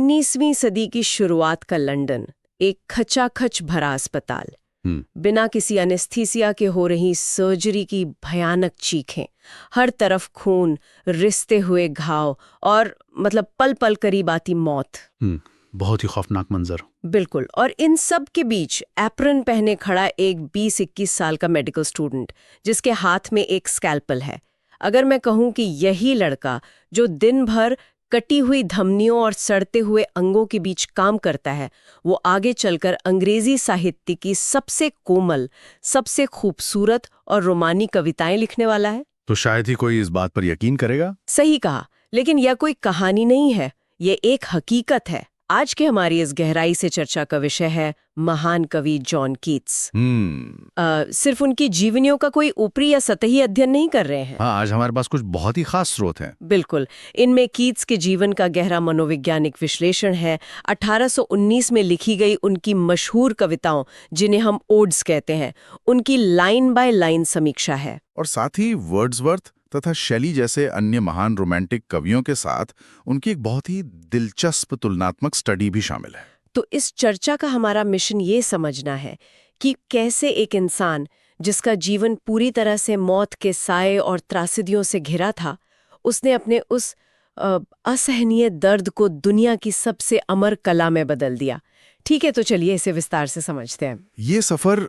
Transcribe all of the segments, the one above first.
19वीं सदी की शुरुआत का लंदन, एक खचाखच भरा अस्पताल, बिना किसी एनेस्थीसिया के हो रही सर्जरी की भयानक चीखें, हर तरफ खून, रिसते हुए घाव और मतलब पल पल करीब आती मौत। बहुत ही खौफनाक मंजर। बिल्कुल। और इन सब के बीच एप्रन पहने खड़ा एक 20-21 साल का मेडिकल स्टूडेंट, जिसके हाथ में एक स्कैल्पल है। अगर मैं कहूं कि यही लड़का जो दिन भर कटी हुई धमनियों और सड़ते हुए अंगों के बीच काम करता है, वो आगे चलकर अंग्रेजी साहित्य की सबसे कोमल, सबसे खूबसूरत और रोमानी कविताएं लिखने वाला है। तो शायद ही कोई इस बात पर यकीन करेगा। सही कहा, लेकिन यह कोई कहानी नहीं है, ये एक हकीकत है। आज के हमारी इस गहराई से चर्चा का विषय है महान कवि जॉन कीट्स। सिर्फ उनकी जीवनियों का कोई ऊपरी या सतही अध्ययन नहीं कर रहे हैं। हाँ, आज हमारे पास कुछ बहुत ही खास स्रोत हैं। बिल्कुल, इनमें कीट्स के जीवन का गहरा मनोवैज्ञानिक विश्लेषण है, 1819 में लिखी गई उनकी मशहूर कविताओं, जिन्हें हम ओड्स कहते हैं, उनकी लाइन बाय लाइन समीक्षा है, और साथ ही वर्ड्सवर्थ तथा शैली जैसे अन्य महान रोमांटिक कवियों के साथ उनकी एक बहुत ही दिलचस्प तुलनात्मक स्टडी भी शामिल है। तो इस चर्चा का हमारा मिशन ये समझना है कि कैसे एक इंसान जिसका जीवन पूरी तरह से मौत के साए और त्रासदियों से घिरा था, उसने अपने उस असहनीय दर्द को दुनिया की सबसे अमर कला में बदल दिया। ठीक है, तो चलिए इसे विस्तार से समझते हैं। ये सफर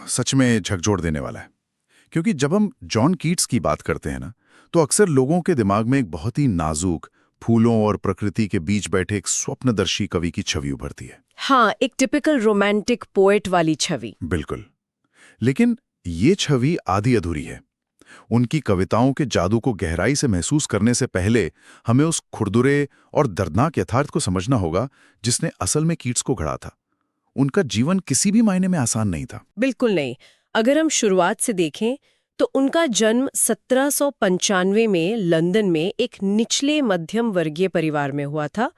सच में झकझोर देने वाला है, क्योंकि जब हम जॉन कीट्स की बात करते हैं ना, तो अक्सर लोगों के दिमाग में एक बहुत ही नाजुक, फूलों और प्रकृति के बीच बैठे एक स्वप्नदर्शी कवि की छवि उभरती है। हाँ, एक टिपिकल रोमांटिक पोएट वाली छवि। बिल्कुल, लेकिन ये छवि आधी अधूरी है। उनकी कविताओं के जादू को गहराई से महसूस करने से पहले हमें उस खुरदुरे और दर्दनाक यथार्थ को समझना होगा जिसने असल में कीट्स को गढ़ा था। उनका जीवन किसी भी मायने में आसान नहीं था। बिल्कुल नहीं। अगर हम शुरुआत से देखें तो उनका जन्म 1795 में लंदन में एक निचले मध्यम वर्गीय परिवार में हुआ था।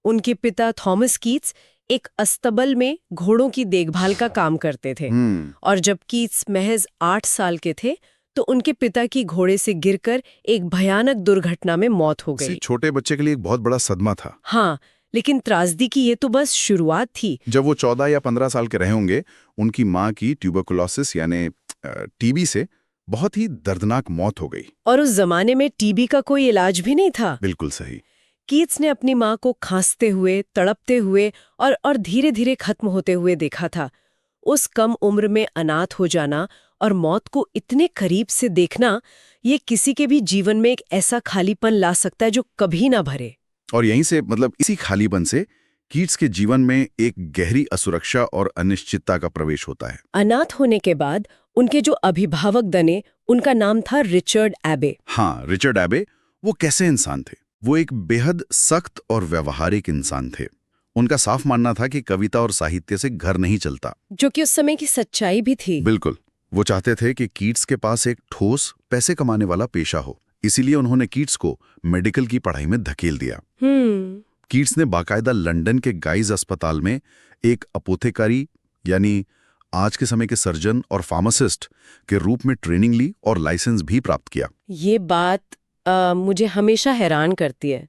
उनके पिता थॉमस कीट्स एक अस्तबल में घोड़ों की देखभाल का काम करते थे, और जब कीट्स महज 8 साल के थे तो उनके पिता की घोड़े से गिरकर एक भयानक दुर्घटना में मौत हो गई। छोटे बच्चे के लिए एक बहुत बड़ा सदमा था। हाँ, लेकिन त्रासदी की ये तो बस शुरुआत थी। जब वो 14 या 15 साल के रहे होंगे, उनकी माँ की ट्यूबरकुलोसिस यानी टीबी से बहुत ही दर्दनाक मौत हो गई। और उस जमाने में टीबी का कोई इलाज भी नहीं था। बिल्कुल सही। कीट्स ने अपनी माँ को खांसते हुए, तड़पते हुए और धीरे धीरे खत्म होते हुए देखा था। उस कम उम्र में अनाथ हो जाना और मौत को इतने करीब से देखना, ये किसी के भी जीवन में एक ऐसा खालीपन ला सकता है जो कभी ना भरे। और यहीं से इसी खालीपन से कीट्स के जीवन में एक गहरी असुरक्षा और अनिश्चितता का प्रवेश होता है। अनाथ होने के बाद उनके जो अभिभावक बने, उनका नाम था रिचर्ड एबे। हाँ, रिचर्ड एबे। वो कैसे इंसान थे? वो एक बेहद सख्त और व्यवहारिक इंसान थे। उनका साफ मानना था कि कविता और साहित्य से घर नहीं चलता, जो कि उस समय की सच्चाई भी थी। बिल्कुल। वो चाहते थे कि कीट्स के पास एक ठोस पैसे कमाने वाला पेशा हो। इसीलिए उन्होंने कीट्स को मेडिकल की पढ़ाई में धकेल दिया। कीट्स ने बाकायदा लंदन के गाइज अस्पताल में एक अपोथेकारी यानी आज के समय के सर्जन और फार्मासिस्ट के रूप में ट्रेनिंग ली और लाइसेंस भी प्राप्त किया। ये बात मुझे हमेशा हैरान करती है।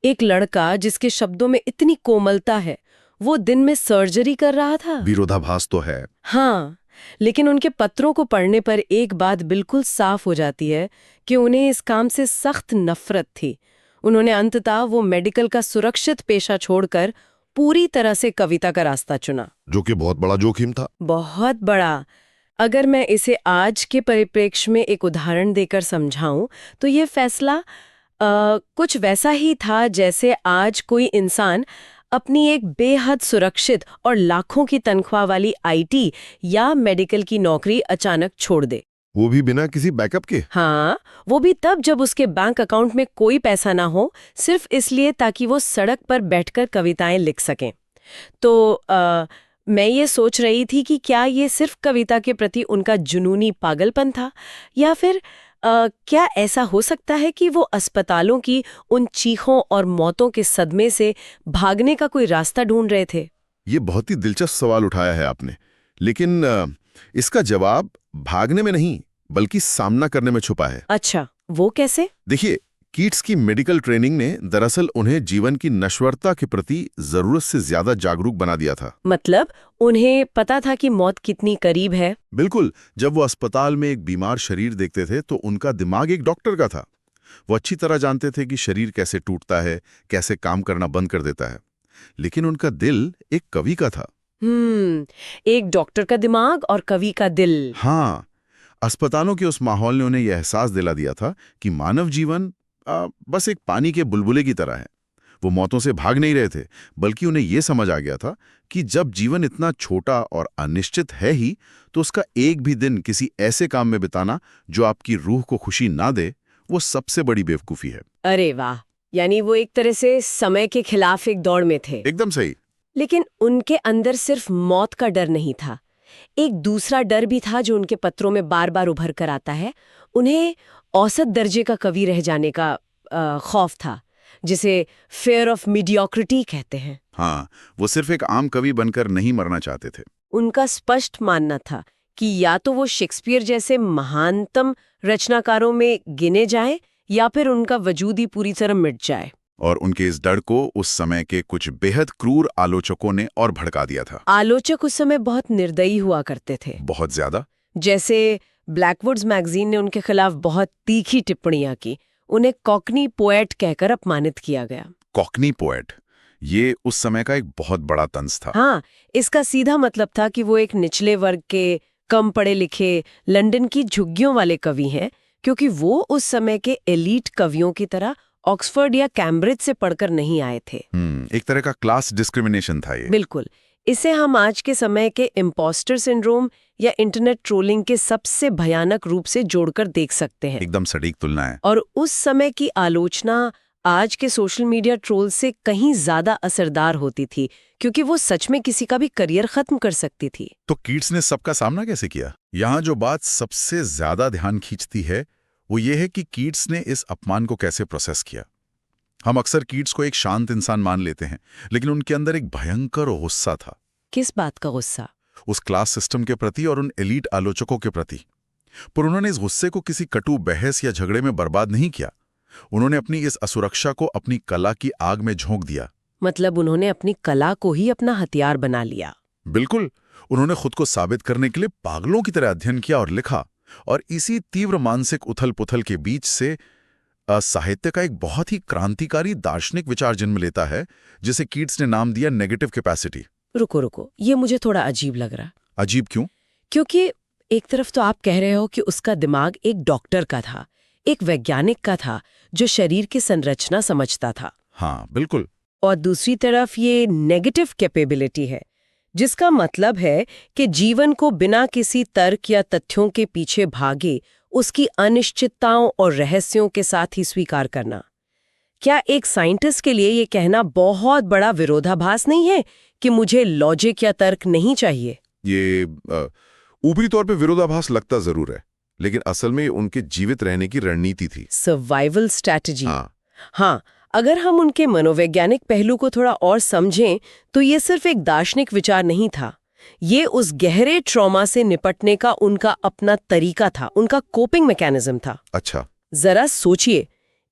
एक लड़का जिसके शब्दों में इतनी कोमलता है, वो दिन में सर्जरी कर रहा था। विरोधाभास तो है। हाँ, लेकिन उनके पत्रों को पढ़ने पर एक बात बिल्कुल साफ हो जाती है कि उन्हें इस काम से सख्त नफरत थी। उन्होंने अंततः वो मेडिकल का सुरक्षित पेशा छोड़कर पूरी तरह से कविता का रास्ता चुना, जो कि बहुत बड़ा जोखिम था। बहुत बड़ा। अगर मैं इसे आज के परिप्रेक्ष्य में एक उदाहरण देकर समझाऊं तो ये फैसला कुछ वैसा ही था जैसे आज कोई इंसान अपनी एक बेहद सुरक्षित और लाखों की तनख्वाह वाली आईटी या मेडिकल की नौकरी अचानक छोड़ दे, वो भी बिना किसी बैकअप के। हाँ, वो भी तब जब उसके बैंक अकाउंट में कोई पैसा ना हो, सिर्फ इसलिए ताकि वो सड़क पर बैठकर कविताएं लिख सकें। तो मैं ये सोच रही थी कि क्या ये सिर्फ कविता के प्रति उनका जुनूनी पागलपन था, या फिर क्या ऐसा हो सकता है कि वो अस्पतालों की उन चीखों और मौतों के सदमे से भागने का कोई रास्ता ढूंढ रहे थे? ये बहुत ही दिलचस्प सवाल उठाया है आपने, लेकिन इसका जवाब भागने में नहीं बल्कि सामना करने में छुपा है। अच्छा, वो कैसे? देखिए, कीट्स की मेडिकल ट्रेनिंग ने दरअसल उन्हें जीवन की नश्वरता के प्रति जरूरत से ज्यादा जागरूक बना दिया था। मतलब उन्हें पता था कि मौत कितनी करीब है। बिल्कुल, जब वो अस्पताल में एक बीमार शरीर देखते थे तो उनका दिमाग एक डॉक्टर का था। वो अच्छी तरह जानते थे कि शरीर कैसे टूटता है, कैसे काम करना बंद कर देता है, लेकिन उनका दिल एक कवि का था। एक डॉक्टर का दिमाग और कवि का दिल। हाँ, अस्पतालों के उस माहौल ने उन्हें यह एहसास दिला दिया था कि मानव जीवन बस एक पानी के बुलबुले की तरह है। वो मौतों से भाग नहीं रहे थे, बल्कि उन्हें यह समझ आ गया था कि जब जीवन इतना छोटा और अनिश्चित है ही, तो उसका एक भी दिन किसी ऐसे काम में बिताना जो आपकी रूह को खुशी ना दे, वो सबसे बड़ी बेवकूफ़ी है। अरे वाह, यानी वो एक तरह से समय के खिलाफ एक दौड़ में थे। एकदम सही। लेकिन उनके अंदर सिर्फ मौत का डर नहीं था, एक दूसरा डर भी था जो उनके पत्रों में बार बार उभर कर आता है। उन्हें औसत दर्जे का कवि रह जाने का खौफ था, जिसे फेयर ऑफ मीडियोक्रिटी कहते हैं। हाँ, वो सिर्फ एक आम कवि बनकर नहीं मरना चाहते थे। उनका स्पष्ट मानना था कि या तो वो शेक्सपियर जैसे महानतम रचनाकारों में गिने जाए या फिर उनका वजूद ही पूरी तरह मिट जाए। और उनके इस डर को उस समय के कुछ बेहद क्रूर आलोचकों ने और भड़का दिया था। आलोचक उस समय बहुत निर्दयी हुआ करते थे, बहुत ज्यादा। जैसे ब्लैकवुड्स मैगजीन ने उनके खिलाफ बहुत तीखी टिप्पणियां की। उन्हें कॉकनी पोएट कहकर अपमानित किया गया। कॉकनी पोएट, ये उस समय का एक बहुत बड़ा तंज था। हाँ, इसका सीधा मतलब था कि वो एक निचले वर्ग के, कम पढ़े लिखे, लंदन की झुग्गियों वाले कवि हैं, क्योंकि वो उस समय के एलीट कवियों की तरह ऑक्सफोर्ड या कैम्ब्रिज से पढ़कर नहीं आए थे। एक तरह का क्लास डिस्क्रिमिनेशन था ये। बिल्कुल। इसे हम आज के समय के इम्पोस्टर सिंड्रोम या इंटरनेट ट्रोलिंग के सबसे भयानक रूप से जोड़कर देख सकते हैं। एकदम सटीक तुलना है। और उस समय की आलोचना आज के सोशल मीडिया ट्रोल से कहीं ज्यादा असरदार होती थी, क्योंकि वो सच में किसी का भी करियर खत्म कर सकती थी। तो कीट्स ने सबका सामना कैसे किया? यहाँ जो बात सबसे ज्यादा ध्यान खींचती है वो ये है कि कीट्स ने इस अपमान को कैसे प्रोसेस किया। हम अक्सर कीट्स को एक शांत इंसान मान लेते हैं, लेकिन उनके अंदर एक भयंकर गुस्सा था। किस बात का गुस्सा? उस क्लास सिस्टम के प्रति और उन एलीट आलोचकों के प्रति। पर उन्होंने इस गुस्से को किसी कटु बहस या झगड़े में बर्बाद नहीं किया। उन्होंने अपनी इस असुरक्षा को अपनी कला की आग में झोंक दिया। मतलब उन्होंने अपनी कला को ही अपना हथियार बना लिया। बिल्कुल। उन्होंने खुद को साबित करने के लिए पागलों की तरह अध्ययन किया और लिखा, और इसी तीव्र मानसिक उथल-पुथल के बीच से साहित्य का एक बहुत ही क्रांतिकारी दार्शनिक विचार जन्म लेता है, जिसे कीट्स ने नाम दिया नेगेटिव कैपेसिटी। रुको, ये मुझे थोड़ा अजीब लग रहा। अजीब क्यों? क्योंकि एक तरफ तो आप कह रहे हो कि उसका दिमाग एक डॉक्टर का था, एक वैज्ञानिक का था जो शरीर की संरचना समझता था। हाँ, बिल्कुल। और दूसरी तरफ ये नेगेटिव कैपेबिलिटी है, जिसका मतलब है कि जीवन को बिना किसी तर्क या तथ्यों के पीछे भागे उसकी अनिश्चितताओं और रहस्यों के साथ ही स्वीकार करना। क्या एक साइंटिस्ट के लिए ये कहना बहुत बड़ा विरोधाभास नहीं है कि मुझे लॉजिक या तर्क नहीं चाहिए? ये ऊपरी तौर पे विरोधाभास लगता जरूर है, लेकिन असल में उनके जीवित रहने की रणनीति थी। Survival strategy. हाँ, अगर हम उनके मनोवैज्ञानिक पहलू को थोड़ा और समझें तो ये सिर्फ एक दार्शनिक विचार नहीं था, ये उस गहरे ट्रॉमा से निपटने का उनका अपना तरीका था, उनका कोपिंग मैकेनिज्म था। अच्छा। जरा सोचिए,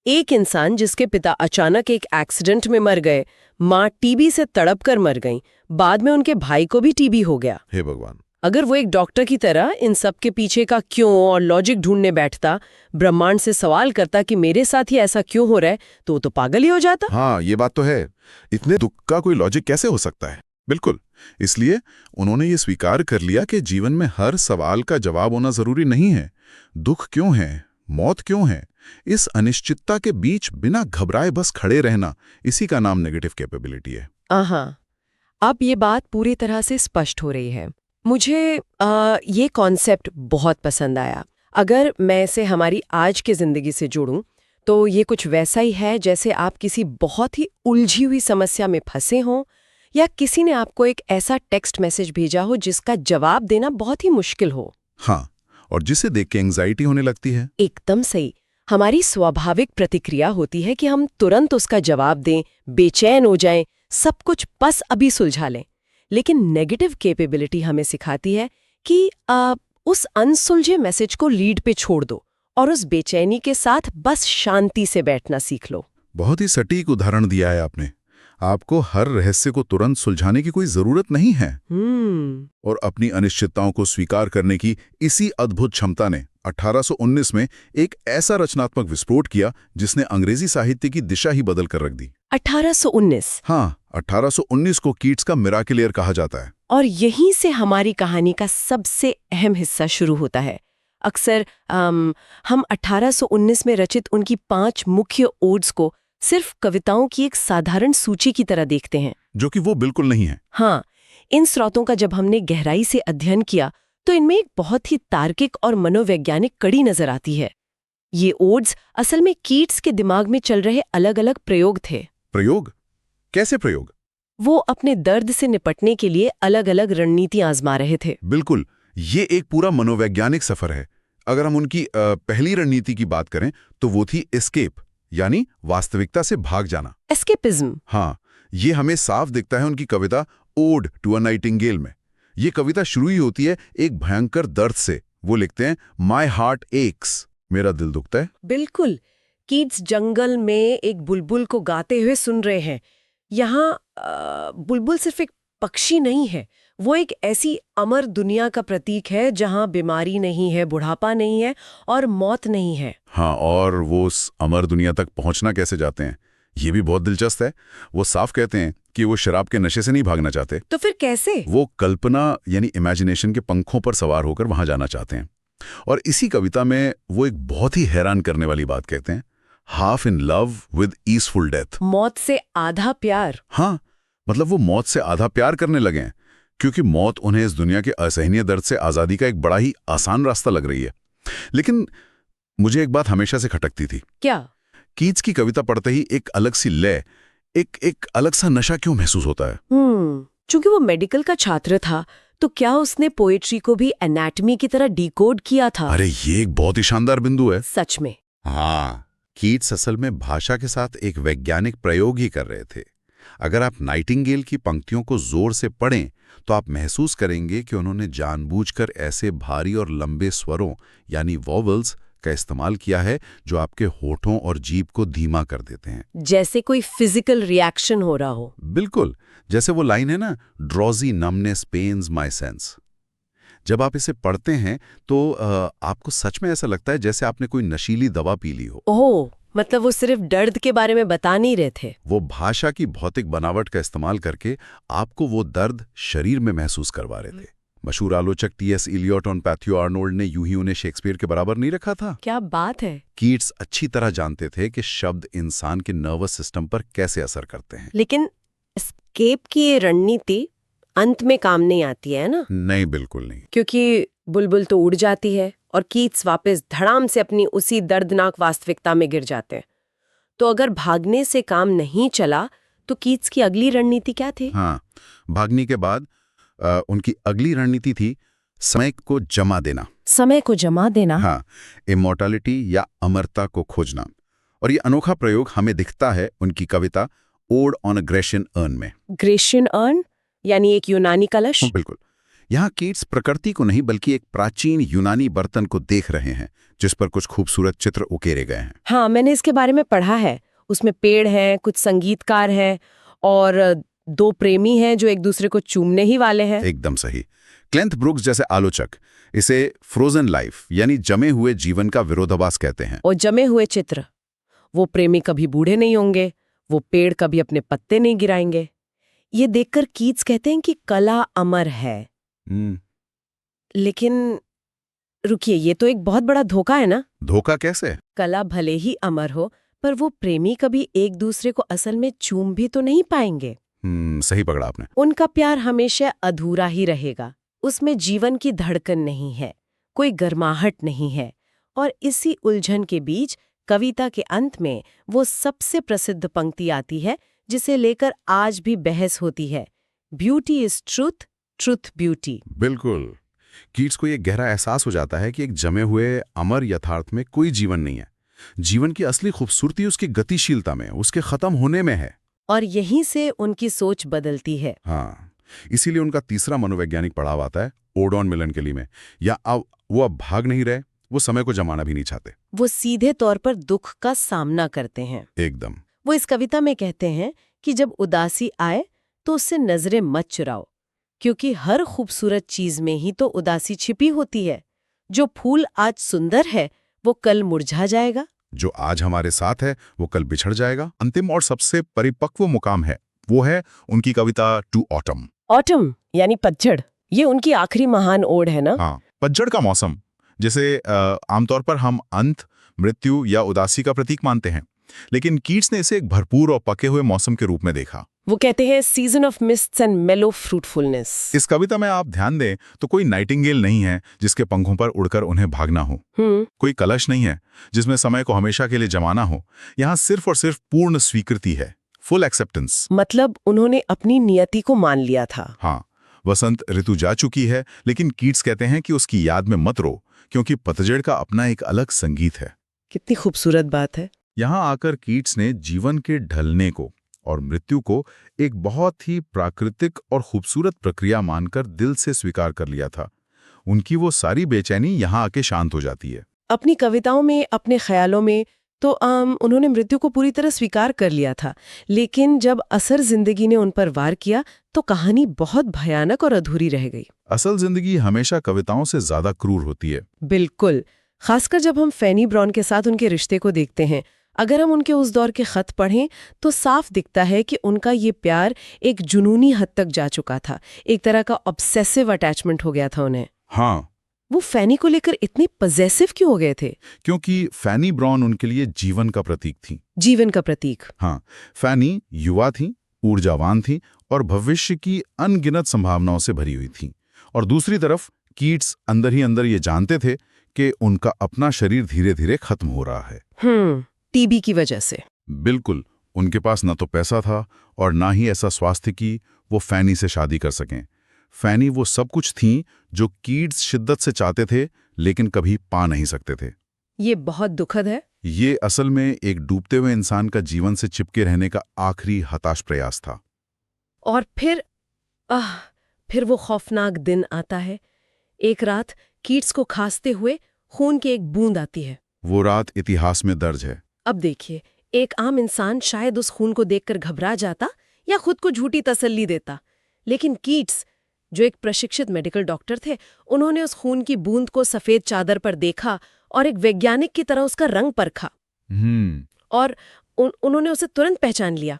एक इंसान जिसके पिता अचानक एक एक्सीडेंट में मर गए, माँ टीबी से तड़प कर मर गईं, बाद में उनके भाई को भी टीबी हो गया। हे भगवान। अगर वो एक डॉक्टर की तरह इन सब के पीछे का क्यों और लॉजिक ढूंढने बैठता, ब्रह्मांड से सवाल करता कि मेरे साथ ही ऐसा क्यों हो रहा है, तो वो तो पागल ही हो जाता। हाँ, ये बात तो है। इतने दुख का कोई लॉजिक कैसे हो सकता है? बिल्कुल। इसलिए उन्होंने ये स्वीकार कर लिया कि जीवन में हर सवाल का जवाब होना जरूरी नहीं है। दुख क्यों है, मौत क्यों है, इस अनिश्चितता के बीच बिना घबराए बस खड़े रहना, इसी का नाम नेगेटिव कैपेबिलिटी है। अब ये बात पूरी तरह से स्पष्ट हो रही है। मुझे ये कॉन्सेप्ट बहुत पसंद आया। अगर मैं इसे हमारी आज की जिंदगी से जोड़ूं तो ये कुछ वैसा ही है जैसे आप किसी बहुत ही उलझी हुई समस्या में फंसे हों, या किसी ने आपको एक ऐसा टेक्स्ट मैसेज भेजा हो जिसका जवाब देना बहुत ही मुश्किल हो। हाँ, और जिसे देख के एंग्जाइटी होने लगती है। एकदम सही। हमारी स्वाभाविक प्रतिक्रिया होती है कि हम तुरंत उसका जवाब दें, बेचैन हो जाएं, सब कुछ बस अभी सुलझा लें। लेकिन नेगेटिव कैपेबिलिटी हमें सिखाती है कि उस अनसुलझे मैसेज को लीड पे छोड़ दो और उस बेचैनी के साथ बस शांति से बैठना सीख लो। बहुत ही सटीक उदाहरण दिया है आपने। आपको हर रहस्य को तुरंत सुलझाने की कोई जरूरत नहीं है। और अपनी अनिश्चितताओं को स्वीकार करने की इसी अद्भुत क्षमता ने 1819 में एक ऐसा रचनात्मक विस्फोट किया जिसने अंग्रेजी साहित्य की दिशा ही बदल कर रख दी। 1819। हाँ, 1819 को कीट्स का मिराकिल ईयर कहा जाता है। और यहीं से हमारी कहानी का सबसे अहम हिस्सा शुरू होता है। अक्सर हम 1819 में रचित उनकी 5 मुख्य ओड्स को सिर्फ कविताओं की एक साधारण सूची की तरह देखते हैं, जो कि वो बिल्कुल नहीं है। हाँ, इन स्रोतों का जब हमने गहराई से अध्ययन किया तो इनमें एक बहुत ही तार्किक और मनोवैज्ञानिक कड़ी नजर आती है। ये ओड्स असल में कीट्स के दिमाग में चल रहे अलग अलग प्रयोग थे। प्रयोग? कैसे प्रयोग? वो अपने दर्द से निपटने के लिए अलग अलग रणनीति आजमा रहे थे। बिल्कुल, ये एक पूरा मनोवैज्ञानिक सफर है। अगर हम उनकी पहली रणनीति की बात करें तो वो थी एस्केप, यानी वास्तविकता से भाग जाना। एस्केपिज्म। हाँ, ये हमें साफ दिखता है उनकी कविता ओड टू अ नाइटिंगेल में। ये कविता शुरू ही होती है एक भयंकर दर्द से। वो लिखते हैं, माई हार्ट एक्स, मेरा दिल दुखता है। बिल्कुल, कीट्स जंगल में एक बुलबुल को गाते हुए सुन रहे हैं। यहाँ बुलबुल सिर्फ एक पक्षी नहीं है, वो एक ऐसी अमर दुनिया का प्रतीक है जहाँ बीमारी नहीं है, बुढ़ापा नहीं है और मौत नहीं है। हाँ, और वो उस अमर दुनिया तक पहुंचना कैसे जाते हैं, ये भी बहुत दिलचस्प है। वो साफ कहते हैं कि वो शराब के नशे से नहीं भागना चाहते। तो फिर कैसे? वो कल्पना यानी इमेजिनेशन के पंखों पर सवार होकर वहां जाना चाहते हैं। और इसी कविता में वो एक बहुत ही हैरान करने वाली बात कहते हैं, half in love with easeful death. मौत से आधा प्यार। हाँ, मतलब वो मौत से आधा प्यार करने लगे हैं, क्योंकि मौत उन्हें इस दुनिया के असहनीय दर्द से आजादी का एक बड़ा ही आसान रास्ता लग रही है। लेकिन मुझे एक बात हमेशा से खटकती थी। क्या? कीट्स की कविता पढ़ते ही एक अलग सी लय, एक अलग सा नशा क्यों महसूस होता है? चूंकि वो मेडिकल का छात्र था, तो क्या उसने पोएट्री को भी एनाटॉमी की तरह डिकोड किया था? अरे, ये एक बहुत ही शानदार बिंदु है। सच में। हाँ, कीट्स असल में भाषा के साथ एक वैज्ञानिक प्रयोग ही कर रहे थे। अगर आप नाइटिंगेल की पंक्तियों को जोर से पढ़ें तो आप महसूस करेंगे कि उन्होंने जानबूझकर ऐसे भारी और लंबे स्वरों यानी वॉवल्स का इस्तेमाल किया है जो आपके होठों और जीभ को धीमा कर देते हैं, जैसे कोई फिजिकल रिएक्शन हो रहा हो। बिल्कुल, जैसे वो लाइन है ना, drowsy numbness pains my sense. जब आप इसे पढ़ते हैं तो आपको सच में ऐसा लगता है जैसे आपने कोई नशीली दवा पी ली हो। ओह, मतलब वो सिर्फ दर्द के बारे में बता नहीं रहे थे। वो भाषा की भौतिक बनावट का इस्तेमाल करके आपको वो दर्द शरीर में महसूस करवा रहे थे। मशहूर आलोचक टी.एस. इलियट और पैथ्यू आर्नोल्ड ने यूं ही उन्हें शेक्सपियर के बराबर नहीं रखा था। क्या बात है। कीट्स अच्छी तरह जानते थे कि शब्द इंसान के नर्वस सिस्टम पर कैसे असर करते हैं। लेकिन एस्केप की ये रणनीति अंत में काम नहीं आती है ना? नहीं, बिल्कुल नहीं। क्योंकि बुलबुल तो उड़ जाती है और कीट्स वापस धड़ाम से अपनी उसी दर्दनाक वास्तविकता में गिर जाते हैं। तो अगर भागने से काम नहीं चला तो कीट्स की अगली रणनीति क्या थी? हाँ, भागने के बाद उनकी अगली रणनीति थी समय को जमा देना। समय को जमा देना? हाँ, इमॉर्टैलिटी या अमरता को खोजना। और ये अनोखा प्रयोग हमें दिखता है उनकी कविता Ode on a Grecian urn में। ग्रेशियन अर्न यानी एक यूनानी कलश? बिल्कुल। यहाँ कीट्स प्रकृति को नहीं बल्कि एक प्राचीन यूनानी बर्तन को देख रहे हैं जिस पर कुछ खूबसूरत चित्र उकेरे गए हैं। हाँ, मैंने इसके बारे में पढ़ा है। उसमें पेड़ हैं, कुछ संगीतकार हैं और 2 प्रेमी हैं जो एक दूसरे को चूमने ही वाले हैं। एकदम सही। क्लेंथ ब्रुक्स जैसे आलोचक इसे फ्रोजन लाइफ यानी जमे हुए जीवन का विरोधाभास कहते हैं। और जमे हुए चित्र, वो प्रेमी कभी बूढ़े नहीं होंगे, वो पेड़ कभी अपने पत्ते नहीं गिराएंगे। ये देखकर कीट्स कहते हैं कि कला अमर है। लेकिन रुकिए, ये तो एक बहुत बड़ा धोखा है ना? धोखा कैसे? कला भले ही अमर हो, पर वो प्रेमी कभी एक दूसरे को असल में चूम भी तो नहीं पाएंगे। सही पकड़ा आपने। उनका प्यार हमेशा अधूरा ही रहेगा। उसमें जीवन की धड़कन नहीं है, कोई गर्माहट नहीं है। और इसी उलझन के बीच कविता के अंत में वो सबसे प्रसिद्ध पंक्ति आती है जिसे लेकर आज भी बहस होती है, beauty is truth, truth beauty. बिल्कुल। कीट्स को यह गहरा एहसास हो जाता है कि एक जमे हुए अमर यथार्थ में कोई जीवन नहीं है। जीवन की असली खूबसूरती उसकी गतिशीलता में, उसके खत्म होने में है। और यहीं से उनकी सोच बदलती है। हाँ, इसीलिए उनका तीसरा मनोवैज्ञानिक पड़ाव आता है ओड ऑन मेलनकली में। या वो अब भाग नहीं रहे, वो समय को जमाना भी नहीं चाहते। वो सीधे तौर पर दुख का सामना करते हैं। एकदम। वो इस कविता में कहते हैं कि जब उदासी आए तो उससे नजरें मत चुराओ, क्योंकि हर खूबसूरत चीज में ही तो उदासी छिपी होती है। जो फूल आज सुंदर है वो कल मुरझा जाएगा। जो आज हमारे साथ है वो कल बिछड़ जाएगा। अंतिम और सबसे परिपक्व मुकाम है, वो है उनकी कविता टू ऑटम। ऑटम यानी पतझड़, ये उनकी आखिरी महान ओड है ना? हाँ, पतझड़ का मौसम, जिसे आमतौर पर हम अंत, मृत्यु या उदासी का प्रतीक मानते हैं, लेकिन कीट्स ने इसे एक भरपूर और पके हुए मौसम के रूप में देखा। वो कहते हैं सीजन ऑफ मिस्ट्स एंड मेलो फ्रूटफुलनेस। इस कविता में आप ध्यान दें तो कोई नाइटिंगेल नहीं है जिसके पंखों पर उड़कर उन्हें भागना हो। कोई कलश नहीं है जिसमें समय को हमेशा के लिए जमाना हो। यहाँ सिर्फ और सिर्फ पूर्ण स्वीकृति है, फुल एक्सेप्टेंस। मतलब उन्होंने अपनी नियति को मान लिया था। हाँ, वसंत ऋतु जा चुकी है, लेकिन कीट्स कहते हैं कि उसकी याद में मत रो, क्योंकि पतझड़ का अपना एक अलग संगीत है। कितनी खूबसूरत बात है। यहाँ आकर कीट्स ने जीवन के ढलने को और मृत्यु को एक बहुत ही प्राकृतिक और खूबसूरत प्रक्रिया मानकर दिल से स्वीकार कर लिया था। उनकी वो सारी बेचैनी यहाँ आके शांत हो जाती है। अपनी कविताओं में, अपने ख्यालों में तो उन्होंने मृत्यु को पूरी तरह स्वीकार कर लिया था, लेकिन जब असर जिंदगी ने उन पर वार किया तो कहानी बहुत भयानक और अधूरी रह गई। असल जिंदगी हमेशा कविताओं से ज्यादा क्रूर होती है। बिल्कुल, खासकर जब हम फैनी ब्राउन के साथ उनके रिश्ते को देखते हैं। अगर हम उनके उस दौर के खत पढ़ें तो साफ दिखता है कि उनका ये प्यार एक जुनूनी हद तक जा चुका था। एक तरह का ऑब्सेसिव अटैचमेंट हो गया था उन्हें। हाँ, वो फैनी को लेकर इतने पजेसिव क्यों हो गए थे? क्योंकि फैनी ब्राउन उनके लिए जीवन का प्रतीक थी। जीवन का प्रतीक। हाँ, फैनी युवा थी, ऊर्जावान थी और भविष्य की अनगिनत संभावनाओं से भरी हुई थी। और दूसरी तरफ कीट्स अंदर ही अंदर ये जानते थे कि उनका अपना शरीर धीरे धीरे खत्म हो रहा है। टीबी की वजह से। बिल्कुल, उनके पास न तो पैसा था और ना ही ऐसा स्वास्थ्य कि वो फैनी से शादी कर सकें। फैनी वो सब कुछ थीं जो कीट्स शिद्दत से चाहते थे लेकिन कभी पा नहीं सकते थे। ये बहुत दुखद है। ये असल में एक डूबते हुए इंसान का जीवन से चिपके रहने का आखिरी हताश प्रयास था। और फिर वो खौफनाक दिन आता है। एक रात कीट्स को खांसते हुए खून की एक बूंद आती है। वो रात इतिहास में दर्ज है। अब देखिए, एक आम इंसान शायद उस खून को देखकर घबरा जाता या खुद को झूठी तसल्ली देता, लेकिन कीट्स, जो एक प्रशिक्षित मेडिकल डॉक्टर थे, उन्होंने उस खून की बूंद को सफेद चादर पर देखा और एक वैज्ञानिक की तरह उसका रंग परखा। और उन्होंने उसे तुरंत पहचान लिया।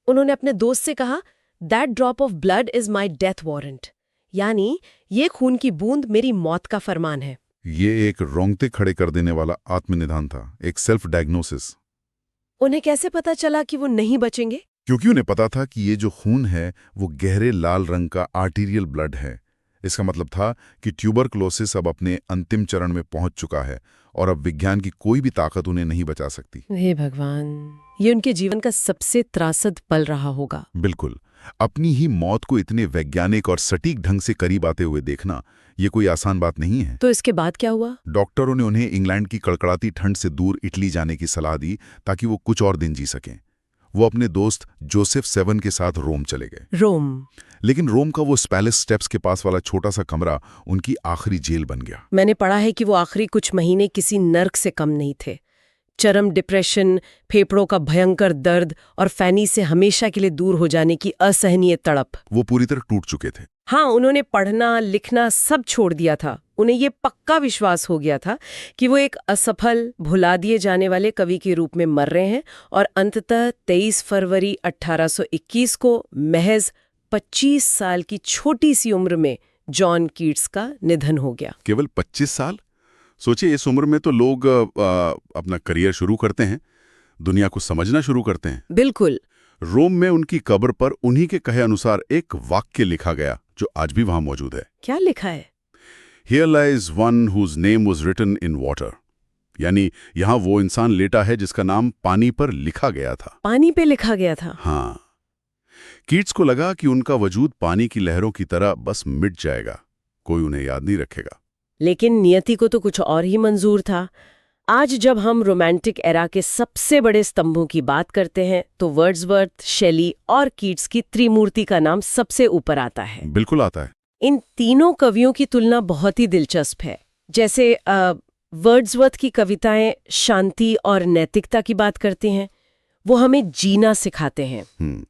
उन्होंने अपने दोस्त से कहा, that drop of blood is my death warrant, यानी ये खून की बूंद मेरी मौत का फरमान है। ये एक रोंगटे खड़े कर देने वाला आत्मनिदान था, एक सेल्फ डायग्नोसिस। उन्हें कैसे पता चला कि वो नहीं बचेंगे? क्योंकि उन्हें पता था कि ये जो खून है वो गहरे लाल रंग का आर्टीरियल ब्लड है। इसका मतलब था कि ट्यूबरकुलोसिस अब अपने अंतिम चरण में पहुंच चुका है और अब विज्ञान की कोई भी ताकत उन्हें नहीं बचा सकती। हे भगवान, ये उनके जीवन का सबसे त्रासद पल रहा होगा। बिल्कुल, अपनी ही मौत को इतने वैज्ञानिक और सटीक ढंग से करीब आते हुए देखना ये कोई आसान बात नहीं है। तो इसके बाद क्या हुआ? डॉक्टरों ने उन्हें इंग्लैंड की कड़कड़ाती ठंड से दूर इटली जाने की सलाह दी ताकि वो कुछ और दिन जी सकें। वो अपने दोस्त जोसेफ सेवन के साथ रोम चले गए। रोम? लेकिन रोम का वो स्पैलेस स्टेप्स के पास वाला छोटा सा कमरा उनकी आखिरी जेल बन गया। मैंने पढ़ा है कि वो आखिरी कुछ महीने किसी नर्क से कम नहीं थे। चरम डिप्रेशन, फेफड़ों का भयंकर दर्द और फैनी से हमेशा के लिए दूर हो जाने की असहनीय तड़प। वो पूरी तरह टूट चुके थे। हाँ, उन्होंने पढ़ना लिखना सब छोड़ दिया था। उन्हें ये पक्का विश्वास हो गया था कि वो एक असफल, भुला दिए जाने वाले कवि के रूप में मर रहे हैं। और अंततः 23 फरवरी 1821 को महज 25 साल की छोटी सी उम्र में जॉन कीट्स का निधन हो गया। केवल 25 साल? सोचिए, इस उम्र में तो लोग अपना करियर शुरू करते हैं, दुनिया को समझना शुरू करते हैं। बिल्कुल। रोम में उनकी कब्र पर उन्हीं के कहे अनुसार एक वाक्य लिखा गया जो आज भी वहां मौजूद है। क्या लिखा है? Here lies one whose name was written in water, यानी यहाँ वो इंसान लेटा है जिसका नाम पानी पर लिखा गया था। पानी पे लिखा गया था? हाँ। कीट्स को लगा कि उनका वजूद पानी की लहरों की तरह बस मिट जाएगा, कोई उन्हें याद नहीं रखेगा। लेकिन नियति को तो कुछ और ही मंजूर था। आज जब हम रोमांटिक एरा के सबसे बड़े स्तंभों की बात करते हैं तो वर्ड्सवर्थ, शेली और कीट्स की त्रिमूर्ति का नाम सबसे ऊपर आता है। बिल्कुल आता है। इन तीनों कवियों की तुलना बहुत ही दिलचस्प है। जैसे वर्ड्सवर्थ की कविताएं शांति और नैतिकता की बात करती हैं, वो हमें जीना सिखाते हैं।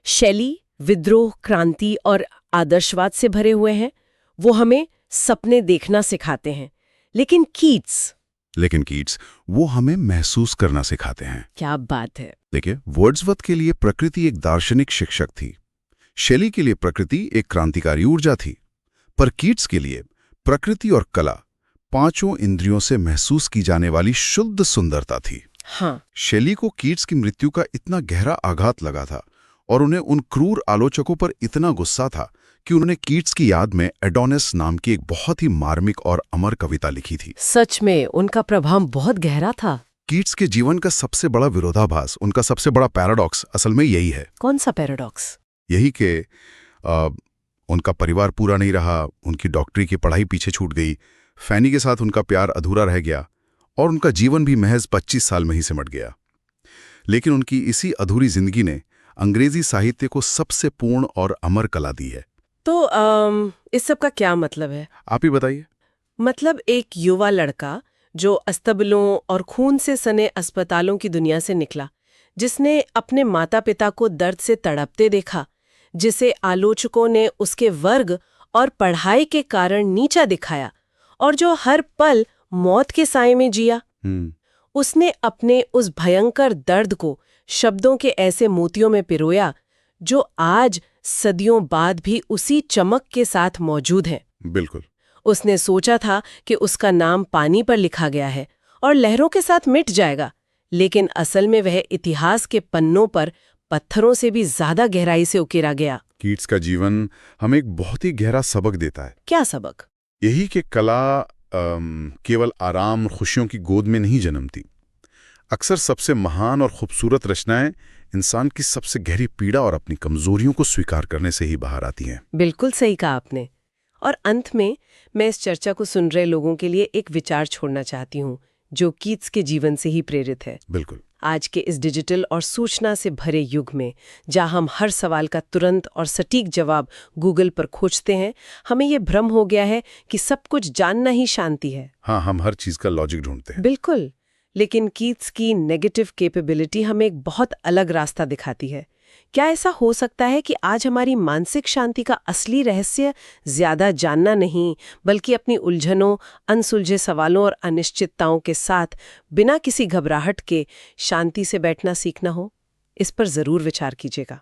शैली विद्रोह, क्रांति और आदर्शवाद से भरे हुए हैं, वो हमें सपने देखना सिखाते हैं। लेकिन कीट्स वो हमें महसूस करना सिखाते हैं। क्या बात है। देखिए, वर्ड्सवर्थ के लिए प्रकृति एक दार्शनिक शिक्षक थी, शैली के लिए प्रकृति एक क्रांतिकारी ऊर्जा थी, पर कीट्स के लिए प्रकृति और कला पांचों इंद्रियों से महसूस की जाने वाली शुद्ध सुंदरता थी। हाँ। शैली को कीट्स की मृत्यु का इतना गहरा आघात लगा था और उन्हें उन क्रूर आलोचकों पर इतना गुस्सा था कि उन्होंने कीट्स की याद में एडोनिस नाम की एक बहुत ही मार्मिक और अमर कविता लिखी थी। सच में उनका प्रभाव बहुत गहरा था। कीट्स के जीवन का सबसे बड़ा विरोधाभास, उनका सबसे बड़ा पैराडॉक्स असल में यही है। कौन सा पैराडॉक्स? यही कि उनका परिवार पूरा नहीं रहा, उनकी डॉक्टरी की पढ़ाई पीछे छूट गई, फैनी के साथ उनका प्यार अधूरा रह गया और उनका जीवन भी महज 25 साल में ही सिमट गया। लेकिन उनकी इसी अधूरी जिंदगी ने अंग्रेजी साहित्य को सबसे पूर्ण और अमर कला दी है। तो इस सब का क्या मतलब है? आप ही बताइए। मतलब एक युवा लड़का जो अस्तबलों और खून से सने अस्पतालों की दुनिया से निकला, जिसने अपने माता पिता को दर्द से तड़पते देखा, जिसे आलोचकों ने उसके वर्ग और पढ़ाई के कारण नीचा दिखाया और जो हर पल मौत के साए में जिया। उसने अपने उस भयंकर दर्द को शब्दों के ऐसे मोतियों में पिरोया जो आज सदियों बाद भी उसी चमक के साथ मौजूद हैं। बिल्कुल। उसने सोचा था कि उसका नाम पानी पर लिखा गया है और लहरों के साथ मिट जाएगा, लेकिन असल में वह इतिहास के पन्नों पर पत्थरों से भी ज्यादा गहराई से उकेरा गया। कीट्स का जीवन हमें एक बहुत ही गहरा सबक देता है। क्या सबक? यही कि कला केवल आराम और खुशियों की गोद में नहीं जन्मती। अक्सर सबसे महान और खूबसूरत रचनाएं इंसान की सबसे गहरी पीड़ा और अपनी कमजोरियों को स्वीकार करने से ही बाहर आती हैं। बिल्कुल सही कहा आपने। और अंत में मैं इस चर्चा को सुन रहे लोगों के लिए एक विचार छोड़ना चाहती हूँ जो कीट्स के जीवन से ही प्रेरित है। बिल्कुल। आज के इस डिजिटल और सूचना से भरे युग में जहाँ हम हर सवाल का तुरंत और सटीक जवाब गूगल पर खोजते हैं, हमें ये भ्रम हो गया है कि सब कुछ जानना ही शांति है। हाँ, हम हर चीज का लॉजिक ढूंढते हैं। बिल्कुल। लेकिन कीट्स की नेगेटिव कैपेबिलिटी हमें एक बहुत अलग रास्ता दिखाती है। क्या ऐसा हो सकता है कि आज हमारी मानसिक शांति का असली रहस्य ज्यादा जानना नहीं, बल्कि अपनी उलझनों, अनसुलझे सवालों और अनिश्चितताओं के साथ बिना किसी घबराहट के शांति से बैठना सीखना हो? इस पर जरूर विचार कीजिएगा।